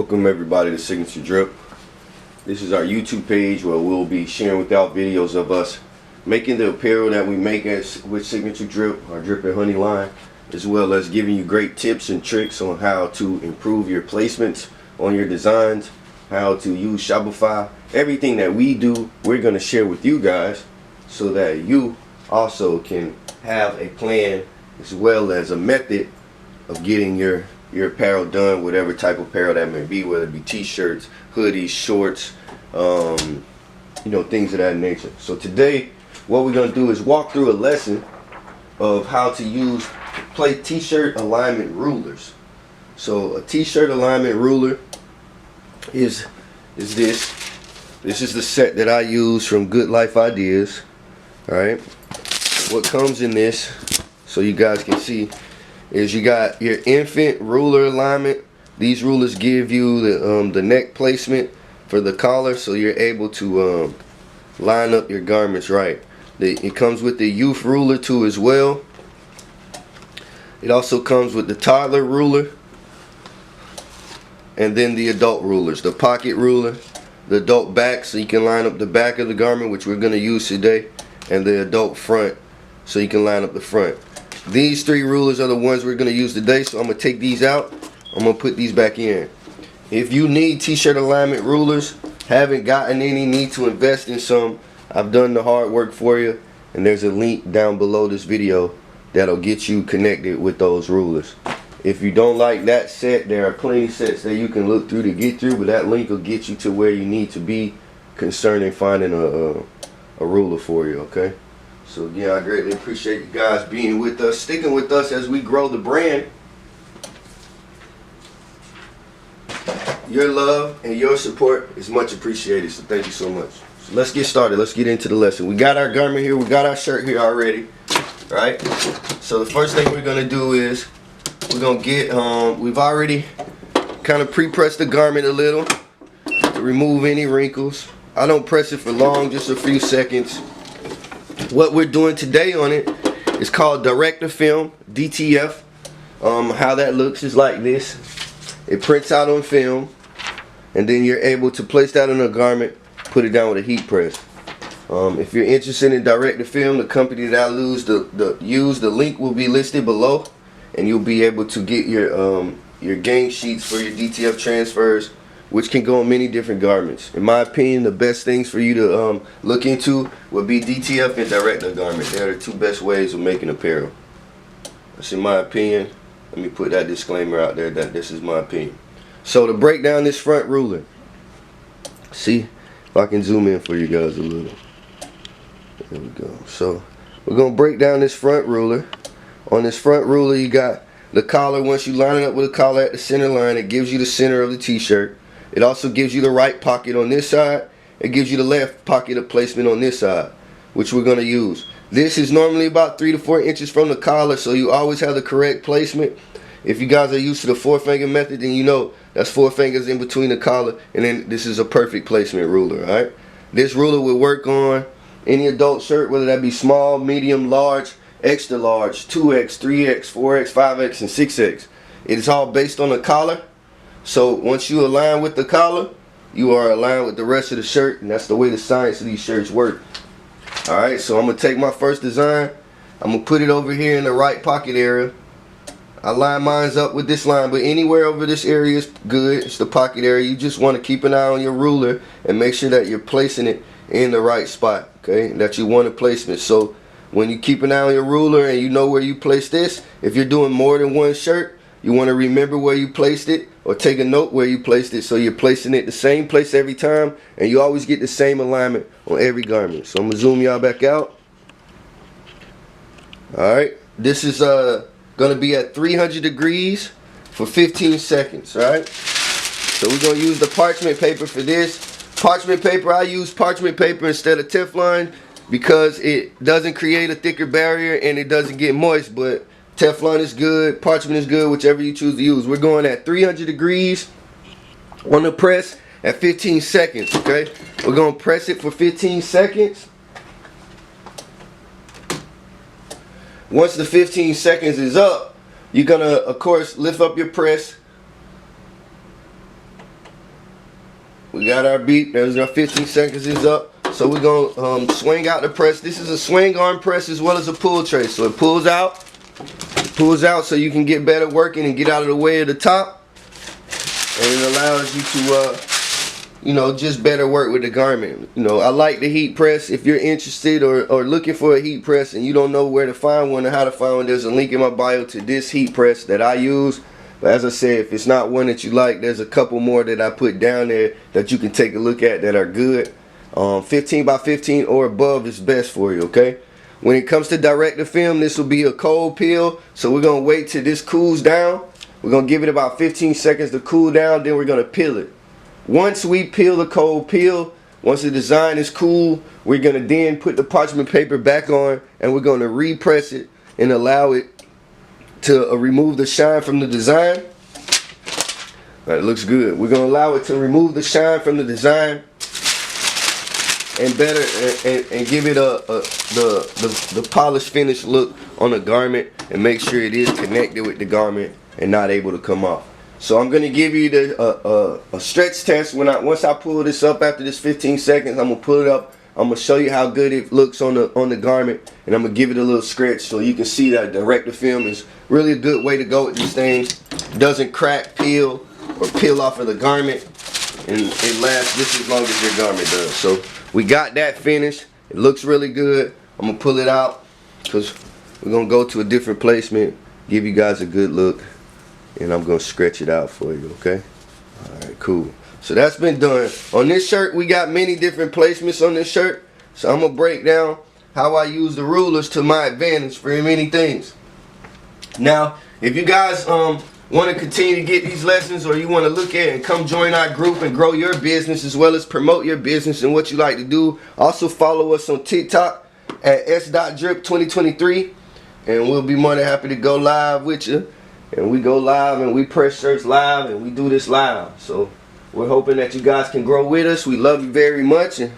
Welcome everybody to Signature Drip. This is our YouTube page where we'll be sharing with y'all videos of us making the apparel that we make with Signature Drip, our Drip and Honey line, as well as giving you great tips and tricks on how to improve your placements on your designs, how to use Shopify. Everything that we do, we're going to share with you guys so that you also can have a plan as well as a method of getting your apparel done, whatever type of apparel that may be, whether it be t-shirts, hoodies, shorts, things of that nature. So today what we're going to do is walk through a lesson of how to use t-shirt alignment rulers. So a t-shirt alignment ruler is this. This is the set that I use from Good Life Ideas. Alright, what comes in this, so you guys can see, is you got your infant ruler alignment. These rulers give you the neck placement for the collar, so you're able to line up your garments right. It comes with the youth ruler too as well. It also comes with the toddler ruler, and then the adult rulers, the pocket ruler, the adult back, so you can line up the back of the garment, which we're going to use today, and the adult front, so you can line up the front. These three rulers are the ones we're going to use today, so I'm going to take these out. I'm going to put these back in. If you need t-shirt alignment rulers, haven't gotten any, need to invest in some, I've done the hard work for you, and there's a link down below this video that'll get you connected with those rulers. If you don't like that set, there are plenty of sets that you can look through to get through, but that link will get you to where you need to be concerning finding a ruler for you, okay? So yeah, I greatly appreciate you guys being with us, sticking with us as we grow the brand. Your love and your support is much appreciated, so thank you so much. So let's get started. Let's get into the lesson. We got our garment here. We got our shirt here already, right? So the first thing we're going to do is we're going to get, we've already kind of pre-pressed the garment a little to remove any wrinkles. I don't press it for long, just a few seconds. What we're doing today on it is called Director Film, DTF. How that looks is like this. It prints out on film, and then you're able to place that on a garment, put it down with a heat press. If you're interested in Director Film, the company that I use, the link will be listed below, and you'll be able to get your gang sheets for your DTF transfers, which can go on many different garments. In my opinion, the best things for you to look into would be DTF and Director garment. They're the two best ways of making apparel. That's in my opinion. Let me put that disclaimer out there that this is my opinion. So to break down this front ruler, see if I can zoom in for you guys a little. There we go. So we're going to break down this front ruler. On this front ruler, you got the collar. Once you line it up with a collar at the center line, it gives you the center of the t-shirt. It also gives you the right pocket on this side. It gives you the left pocket of placement on this side, which we're going to use. This is normally about 3 to 4 inches from the collar, so you always have the correct placement. If you guys are used to the 4-finger method, then you know that's 4 fingers in between the collar, and then this is a perfect placement ruler. Alright, this ruler will work on any adult shirt, whether that be small, medium, large, extra large, 2X, 3X, 4X, 5X, and 6X. It is all based on the collar. So once you align with the collar, you are aligned with the rest of the shirt, and that's the way the science of these shirts work. Alright, so I'm going to take my first design. I'm going to put it over here in the right pocket area. I line mine up with this line, but anywhere over this area is good. It's the pocket area. You just want to keep an eye on your ruler and make sure that you're placing it in the right spot, okay, that you want a placement. So when you keep an eye on your ruler and you know where you place this, if you're doing more than one shirt, you want to remember where you placed it, or take a note where you placed it, so you're placing it the same place every time, and you always get the same alignment on every garment. So I'm going to zoom y'all back out. Alright, this is going to be at 300 degrees for 15 seconds. Alright, so we're going to use the parchment paper for this. Parchment paper, I use parchment paper instead of Teflon because it doesn't create a thicker barrier and it doesn't get moist, but Teflon is good, parchment is good, whichever you choose to use. We're going at 300 degrees on the press at 15 seconds, okay? We're going to press it for 15 seconds. Once the 15 seconds is up, you're going to, of course, lift up your press we got our beep. There's our 15 seconds is up. So we're gonna swing out the press. This is a swing arm press as well as a pull tray. So it pulls out so you can get better working and get out of the way of the top. And it allows you to you know, just better work with the garment. You know, I like the heat press. If you're interested or looking for a heat press and you don't know where to find one or how to find one, there's a link in my bio to this heat press that I use. But as I said, if it's not one that you like, there's a couple more that I put down there that you can take a look at that are good. 15 by 15 or above is best for you, okay? When it comes to direct-to-film, this will be a cold peel. So we're going to wait till this cools down. We're going to give it about 15 seconds to cool down, then we're going to peel it. Once we peel the cold peel, once the design is cool, we're going to then put the parchment paper back on and we're going to repress it and allow it to remove the shine from the design. That looks good. We're going to allow it to remove the shine from the design and better and give it the polished finished look on the garment and make sure it is connected with the garment and not able to come off. So I'm going to give you a stretch test. Once I pull this up after this 15 seconds, I'm going to pull it up. I'm going to show you how good it looks on the garment, and I'm going to give it a little stretch so you can see that direct-to-film is really a good way to go with these things. It doesn't crack, peel, or peel off of the garment, and it lasts just as long as your garment does. So we got that finished. It looks really good. I'm going to pull it out because we're going to go to a different placement, give you guys a good look. And I'm going to stretch it out for you, okay? Alright, cool. So that's been done. On this shirt, we got many different placements on this shirt. So I'm going to break down how I use the rulers to my advantage for many things. Now, if you guys want to continue to get these lessons or you want to look at and come join our group and grow your business as well as promote your business and what you like to do, also follow us on TikTok at s.drip2023 and we'll be more than happy to go live with you. And we go live and we press shirts live and we do this live. So we're hoping that you guys can grow with us. We love you very much and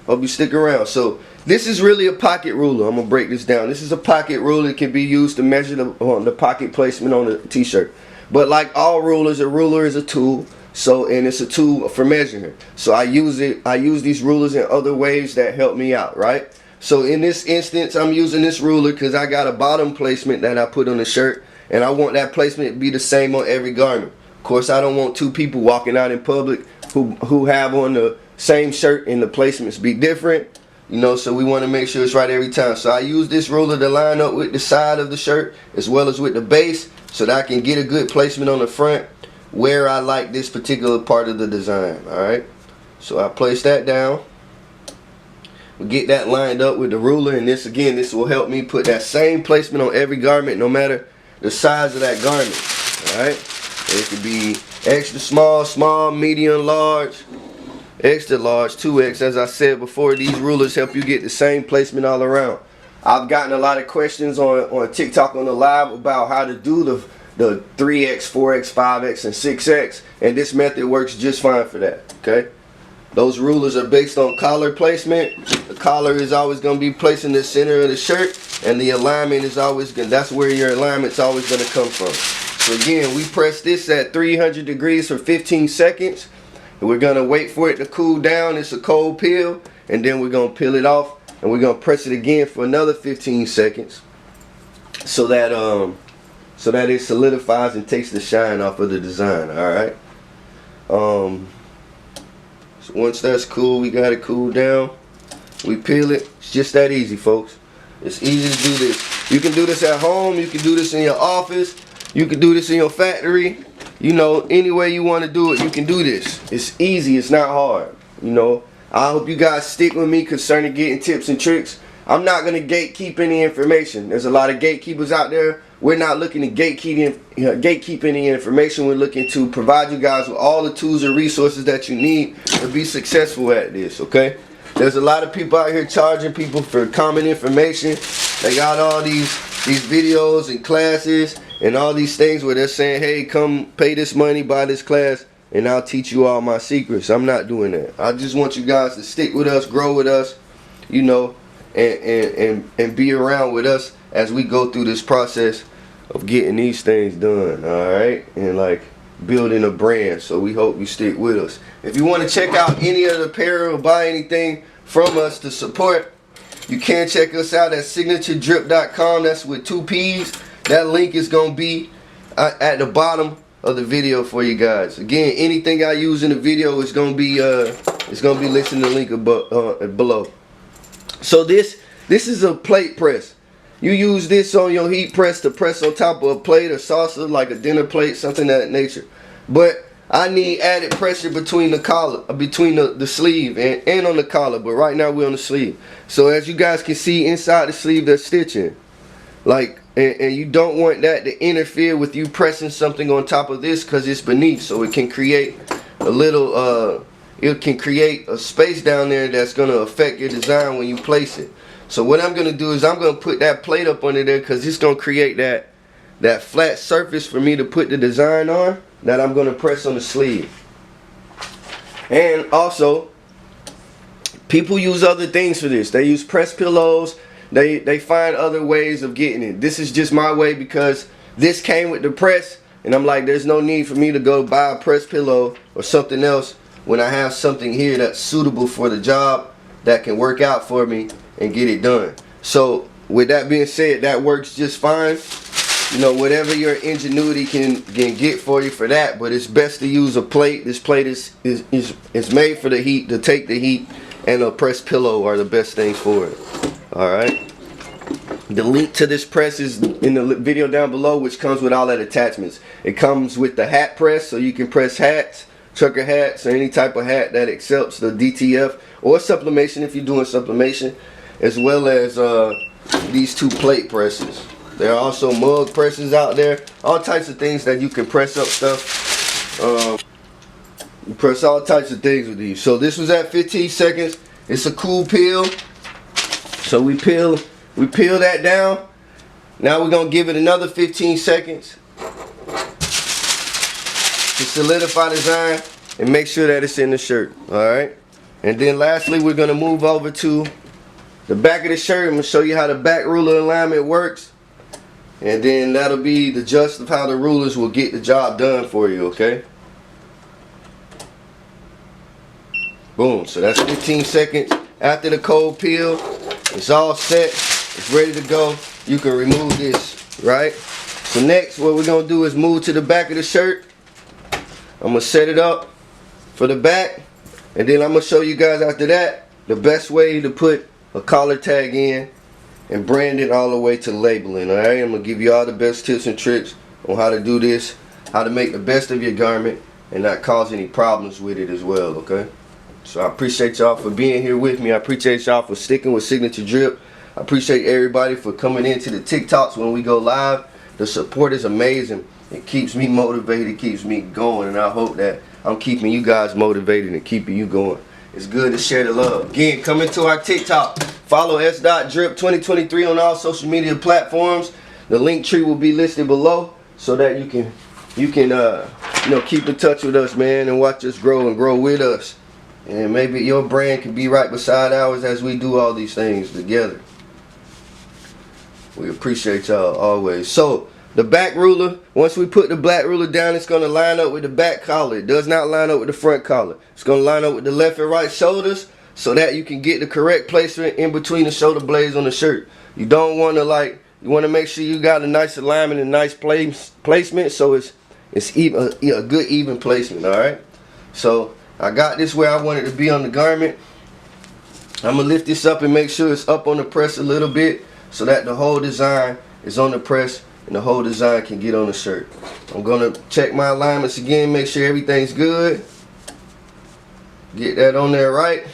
hope you stick around. So this is really a pocket ruler. I'm going to break this down. This is a pocket ruler. It can be used to measure the pocket placement on the t-shirt. But like all rulers, a ruler is a tool. And it's a tool for measuring. So I use these rulers in other ways that help me out, right? So in this instance, I'm using this ruler because I got a bottom placement that I put on the shirt. And I want that placement to be the same on every garment. Of course, I don't want two people walking out in public who have on the same shirt and the placements be different. You know, so we want to make sure it's right every time. So I use this ruler to line up with the side of the shirt as well as with the base so that I can get a good placement on the front where I like this particular part of the design. Alright, so I place that down. We get that lined up with the ruler, and this will help me put that same placement on every garment no matter the size of that garment. Alright, it could be extra small, small, medium, large, extra large, 2X. As I said before, these rulers help you get the same placement all around. I've gotten a lot of questions on TikTok on the live about how to do the 3X, 4X, 5X, and 6X, and this method works just fine for that. Okay, those rulers are based on collar placement. The collar is always going to be placed in the center of the shirt, and the alignment is always going. That's where your alignment's always going to come from. So again, we press this at 300 degrees for 15 seconds. And we're going to wait for it to cool down. It's a cold peel, and then we're going to peel it off, and we're going to press it again for another 15 seconds, so that it solidifies and takes the shine off of the design. All right. So once that's cool, we got it cool down. We peel it. It's just that easy, folks. It's easy to do this. You can do this at home. You can do this in your office. You can do this in your factory. You know, any way you want to do it, you can do this. It's easy. It's not hard. You know, I hope you guys stick with me concerning getting tips and tricks. I'm not going to gatekeep any information. There's a lot of gatekeepers out there. We're not looking to gatekeep any information. We're looking to provide you guys with all the tools and resources that you need to be successful at this, okay? There's a lot of people out here charging people for common information. They got all these videos and classes and all these things where they're saying, hey, come pay this money, buy this class, and I'll teach you all my secrets. I'm not doing that. I just want you guys to stick with us, grow with us, you know, and be around with us as we go through this process of getting these things done. All right, and like building a brand. So we hope you stick with us. If you want to check out any of the apparel or buy anything from us to support, you can check us out at signaturedrip.com. That's with 2 P's. That link is going to be at the bottom of the video for you guys. Again, anything I use in the video is going to be listed in the link above, below. So this is a plate press. You use this on your heat press to press on top of a plate or saucer, like a dinner plate, something of that nature. But I need added pressure between the collar, between the sleeve and on the collar. But right now we're on the sleeve. So as you guys can see, inside the sleeve there's stitching. Like, and you don't want that to interfere with you pressing something on top of this, because it's beneath. So it can create a little, it can create a space down there that's going to affect your design when you place it. So what I'm going to do is I'm going to put that plate up under there, because it's going to create that flat surface for me to put the design on that I'm going to press on the sleeve. And also, people use other things for this. They use press pillows. They find other ways of getting it. This is just my way, because this came with the press, and I'm like, there's no need for me to go buy a press pillow or something else when I have something here that's suitable for the job that can work out for me and get it done. So with that being said, that works just fine. You know, whatever your ingenuity can get for you for that, but it's best to use a plate. This plate is made for the heat, to take the heat, and a press pillow are the best things for it. Alright, the link to this press is in the video down below, which comes with all that attachments. It comes with the hat press, so you can press hats, trucker hats, or any type of hat that accepts the DTF or sublimation if you're doing sublimation, as well as these 2 plate presses. There are also mug presses out there, all types of things that you can press up stuff. You press all types of things with these. So this was at 15 seconds. It's a cool peel. So we peel that down. Now we're gonna give it another 15 seconds to solidify the design and make sure that it's in the shirt. Alright. And then lastly, we're gonna move over to the back of the shirt. I'm gonna show you how the back ruler alignment works. And then that'll be the gist of how the rulers will get the job done for you, okay? Boom. So that's 15 seconds after the cold peel. It's all set. It's ready to go. You can remove this, right? So next, what we're going to do is move to the back of the shirt. I'm going to set it up for the back. And then I'm going to show you guys after that the best way to put a collar tag in and brand it all the way to labeling. Alright, I'm going to give you all the best tips and tricks on how to do this, how to make the best of your garment and not cause any problems with it as well, okay? So I appreciate y'all for being here with me. I appreciate y'all for sticking with Signature Drip. I appreciate everybody for coming into the TikToks when we go live. The support is amazing. It keeps me motivated, keeps me going, and I hope that I'm keeping you guys motivated and keeping you going. It's good to share the love. Again, come into our TikTok. Follow s.drip2023 on all social media platforms. The link tree will be listed below so that you can you know, keep in touch with us, man, and watch us grow and grow with us. And maybe your brand can be right beside ours as we do all these things together. We appreciate y'all always. So the back ruler, once we put the black ruler down, it's going to line up with the back collar. It does not line up with the front collar. It's going to line up with the left and right shoulders so that you can get the correct placement in between the shoulder blades on the shirt. You don't want to you want to make sure you got a nice alignment and nice placement, so it's even a good even placement. All right. So I got this where I want it to be on the garment. I'm gonna lift this up and make sure it's up on the press a little bit so that the whole design is on the press and the whole design can get on the shirt. I'm gonna check my alignments again, make sure everything's good. Get that on there right.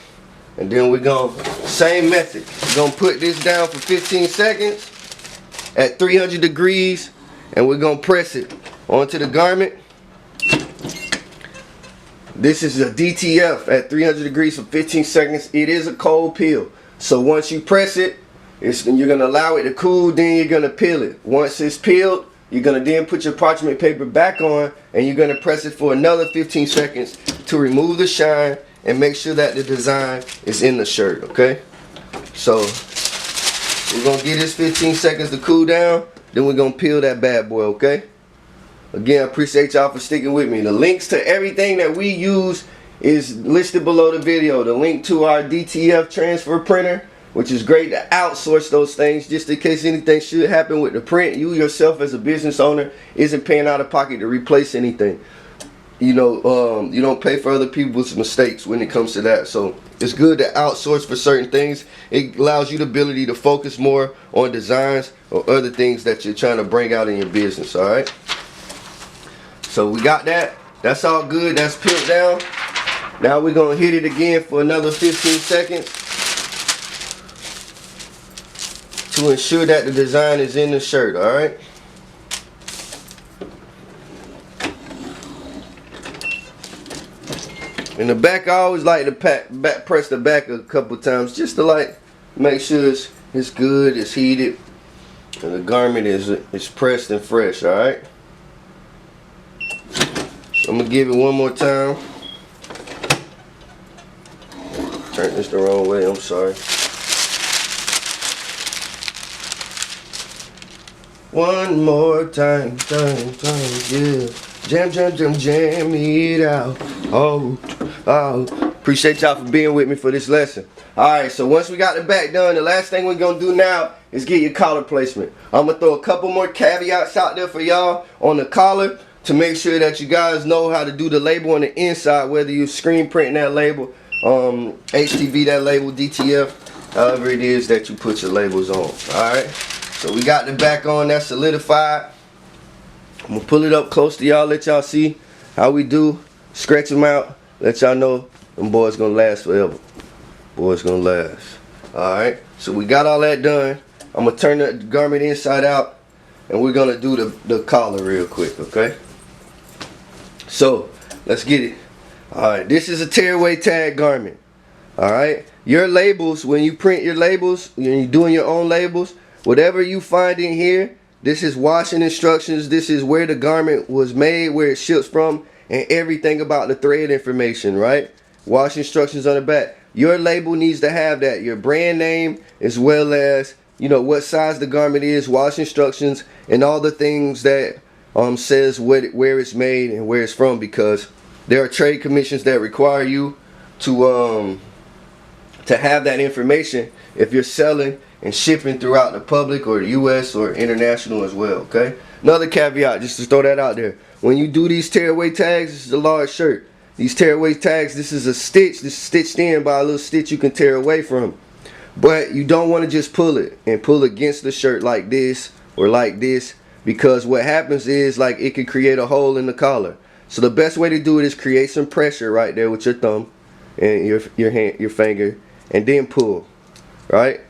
And then we're gonna, same method, we're gonna put this down for 15 seconds at 300 degrees and we're gonna press it onto the garment. This is a DTF at 300 degrees for 15 seconds. It is a cold peel. So once you press it, you're going to allow it to cool, then you're going to peel it. Once it's peeled, you're going to then put your parchment paper back on and you're going to press it for another 15 seconds to remove the shine and make sure that the design is in the shirt, okay? So we're going to give this 15 seconds to cool down, then we're going to peel that bad boy, okay? Again, I appreciate y'all for sticking with me. The links to everything that we use is listed below the video. The link to our DTF transfer printer, which is great to outsource those things just in case anything should happen with the print. You yourself as a business owner isn't paying out of pocket to replace anything. You know, you don't pay for other people's mistakes when it comes to that. So it's good to outsource for certain things. It allows you the ability to focus more on designs or other things that you're trying to bring out in your business. All right. So we got that. That's all good. That's peeled down. Now we're going to hit it again for another 15 seconds to ensure that the design is in the shirt. All right. In the back, I always like to press the back a couple times just to like make sure it's good, it's heated, and the garment is pressed and fresh. All right. So I'm gonna give it one more time. Turn this the wrong way. I'm sorry. One more time, yeah. Jam it out. Oh. Appreciate y'all for being with me for this lesson. Alright, so once we got the back done, the last thing we're going to do now is get your collar placement. I'm going to throw a couple more caveats out there for y'all on the collar to make sure that you guys know how to do the label on the inside, whether you're screen printing that label, HTV that label, DTF, however it is that you put your labels on. Alright, so we got the back on, that's solidified. I'm going to pull it up close to y'all, let y'all see how we do. Stretch them out. Let y'all know them boys gonna last forever. Boys gonna last. Alright, so we got all that done. I'm gonna turn the garment inside out and we're gonna do the collar real quick, okay? So let's get it. Alright, this is a tearaway tag garment. Alright, your labels, when you print your labels, when you're doing your own labels, whatever you find in here, this is washing instructions, this is where the garment was made, where it ships from, and everything about the thread information, right? Wash instructions on the back. Your label needs to have that. Your brand name, as well as, you know, what size the garment is, wash instructions, and all the things that says where it's made and where it's from, because there are trade commissions that require you to have that information if you're selling and shipping throughout the public or the US or international as well, okay? Another caveat, just to throw that out there. When you do these tearaway tags, this is a large shirt. These tearaway tags, this is a stitch. This is stitched in by a little stitch you can tear away from. But you don't want to just pull it and pull against the shirt like this or like this, because what happens is like it can create a hole in the collar. So the best way to do it is create some pressure right there with your thumb and your hand, your finger, and then pull, right?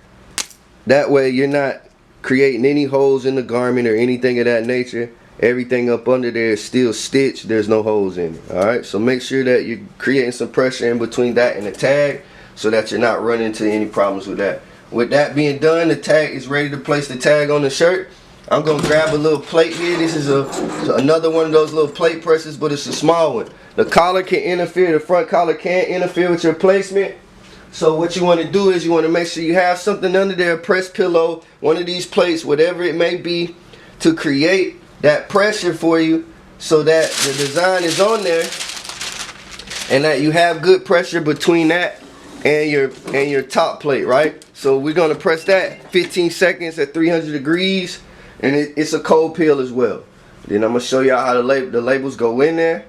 That way you're not creating any holes in the garment or anything of that nature. Everything up under there is still stitched. There's no holes in it. Alright, so make sure that you're creating some pressure in between that and the tag so that you're not running into any problems with that. With that being done, the tag is ready to place the tag on the shirt. I'm going to grab a little plate here. This is another one of those little plate presses, but it's a small one. The collar can interfere, the front collar can interfere with your placement. So what you want to do is you want to make sure you have something under there, a press pillow, one of these plates, whatever it may be, to create that pressure for you so that the design is on there and that you have good pressure between that and your top plate, right? So we're going to press that 15 seconds at 300 degrees, and it's a cold peel as well. Then I'm going to show y'all how the labels go in there,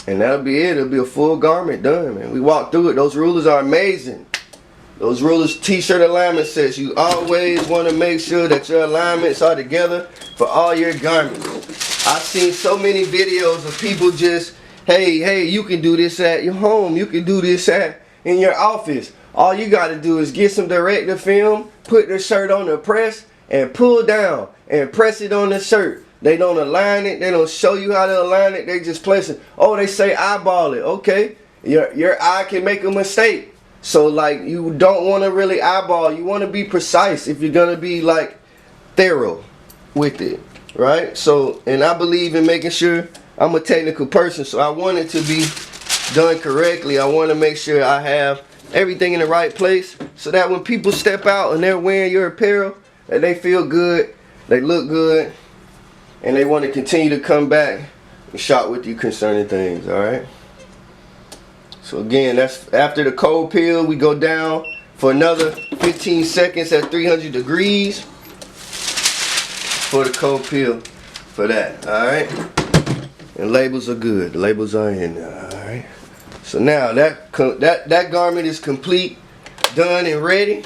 and that'll be it. It'll be a full garment done, man. We walked through it. Those rulers are amazing. Those rulers, T-shirt alignment sets. You always want to make sure that your alignments are together for all your garments. I've seen so many videos of people just, hey, you can do this at your home. You can do this in your office. All you got to do is get some director film, put the shirt on the press, and pull down and press it on the shirt. They don't align it. They don't show you how to align it. They just place it. Oh, they say eyeball it. Okay, your eye can make a mistake. So like you don't want to really eyeball. You want to be precise if you're gonna be like thorough with it, right? So, and I believe in making sure. I'm a technical person, so I want it to be done correctly. I want to make sure I have everything in the right place so that when people step out and they're wearing your apparel, that they feel good, they look good, and they want to continue to come back and shop with you concerning things. Alright, so again, that's after the cold peel. We go down for another 15 seconds at 300 degrees for the cold peel for that. Alright, and labels are good. The labels are in there. Alright, so now that garment is complete, done and ready.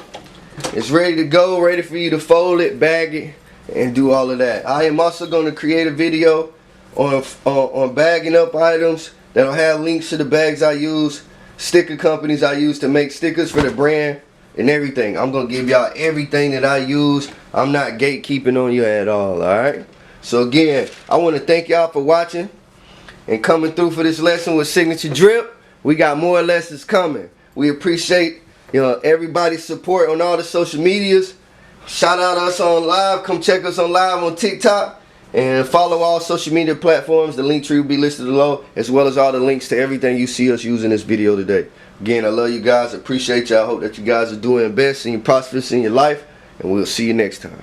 It's ready to go, ready for you to fold it, bag it, and do all of that. I am also going to create a video on bagging up items that'll have links to the bags I use, sticker companies I use to make stickers for the brand, and everything. I'm going to give y'all everything that I use. I'm not gatekeeping on you at all, alright? So again, I want to thank y'all for watching and coming through for this lesson with Signature Drip. We got more lessons coming. We appreciate everybody's support on all the social medias. Shout out us on live. Come check us on live on TikTok. And follow all social media platforms. The link tree will be listed below, as well as all the links to everything you see us using this video today. Again, I love you guys. Appreciate y'all. Hope that you guys are doing best and you're prosperous in your life. And we'll see you next time.